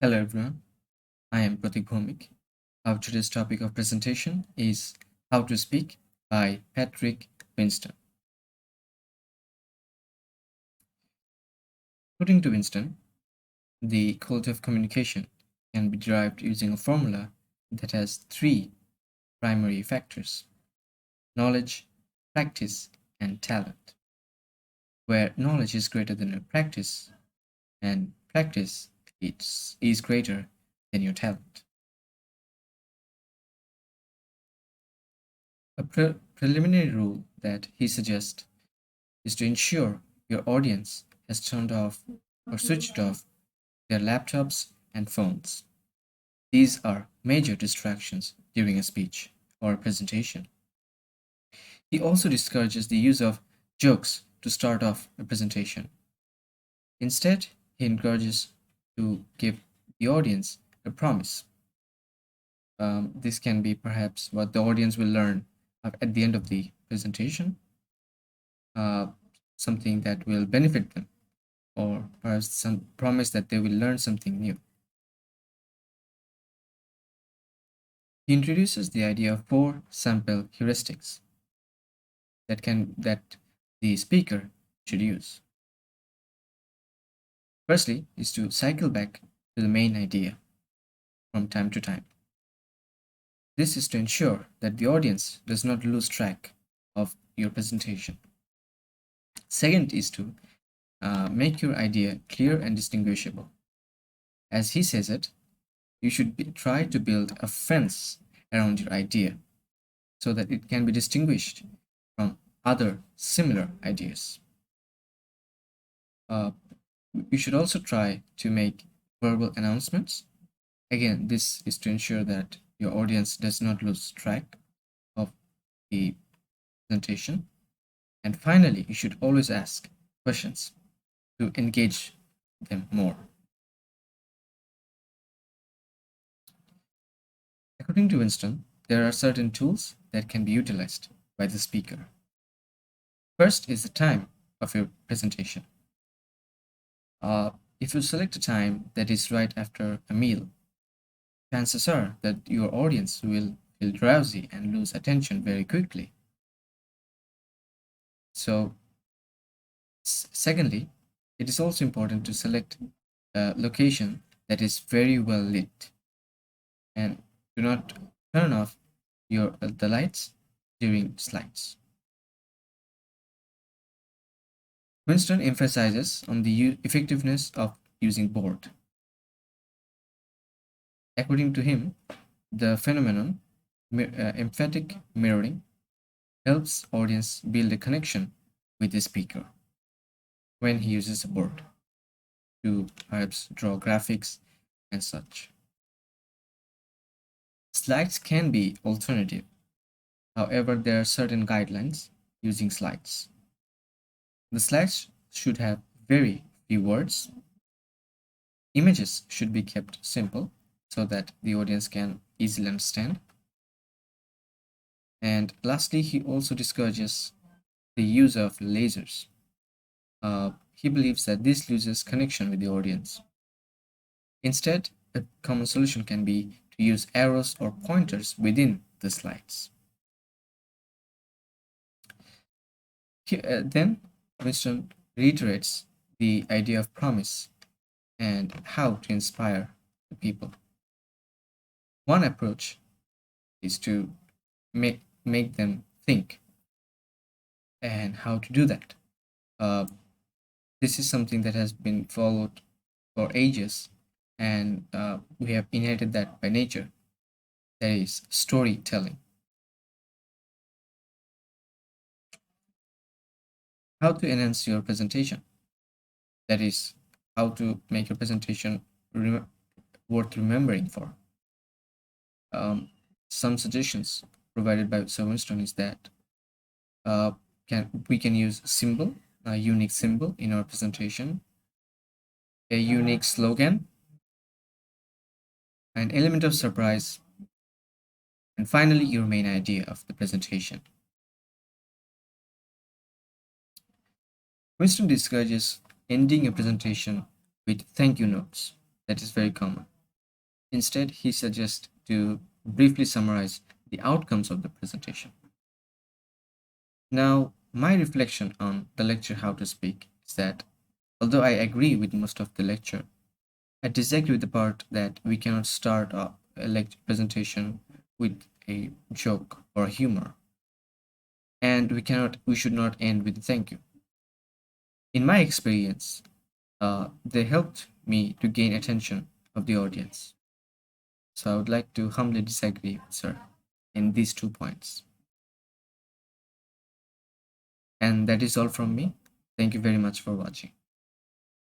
Hello everyone, I am Pratik Bhomik. Our today's topic of presentation is How to Speak by Patrick Winston. According to Winston, the quality of communication can be derived using a formula that has three primary factors: knowledge, practice, and talent, where knowledge is greater than your practice and practice is greater than your talent. A preliminary rule that he suggests is to ensure your audience has turned off or switched off their laptops and phones. These are major distractions during a speech or a presentation. He also discourages the use of jokes to start off a presentation. Instead, he encourages to give the audience a promise. This can be perhaps what the audience will learn at the end of the presentation, uh, something that will benefit them, or perhaps some promise that they will learn something new. He introduces the idea of four sample heuristics that the speaker should use. Firstly, is to cycle back to the main idea from time to time. This is to ensure that the audience does not lose track of your presentation. Second is to make your idea clear and distinguishable. As he says it, you should try to build a fence around your idea so that it can be distinguished from other similar ideas. You should also try to make verbal announcements. Again, this is to ensure that your audience does not lose track of the presentation. And finally, you should always ask questions to engage them more. According to Winston, there are certain tools that can be utilized by the speaker. First is the time of your presentation. If you select a time that is right after a meal, chances are that your audience will feel drowsy and lose attention very quickly. So, secondly, it is also important to select a location that is very well lit, and do not turn off the lights during slides. Winston emphasizes on the effectiveness of using board. According to him, the phenomenon emphatic mirroring helps audience build a connection with the speaker when he uses a board to perhaps draw graphics and such. Slides can be alternative. However, there are certain guidelines using slides. The slides should have very few words. Images should be kept simple so that the audience can easily understand. And lastly, he also discourages the use of lasers. He believes that this loses connection with the audience. Instead, a common solution can be to use arrows or pointers within the slides. Then Winston reiterates the idea of promise and how to inspire the people. One approach is to make them think, and how to do that. This is something that has been followed for ages, and we have inherited that by nature. That is storytelling. How to enhance your presentation. That is how to make your presentation worth remembering for. Some suggestions provided by Sir Winston is that we can use a unique symbol in our presentation, a unique slogan, an element of surprise, and finally your main idea of the presentation. Winston discourages ending a presentation with thank you notes. that is very common. Instead, he suggests to briefly summarize the outcomes of the presentation. Now, my reflection on the lecture How to Speak is that although I agree with most of the lecture, I disagree with the part that we cannot start a lecture presentation with a joke or humor, and we should not end with a thank you. In my experience, they helped me to gain attention of the audience. So I would like to humbly disagree, sir, in these 2 points. And that is all from me. Thank you very much for watching.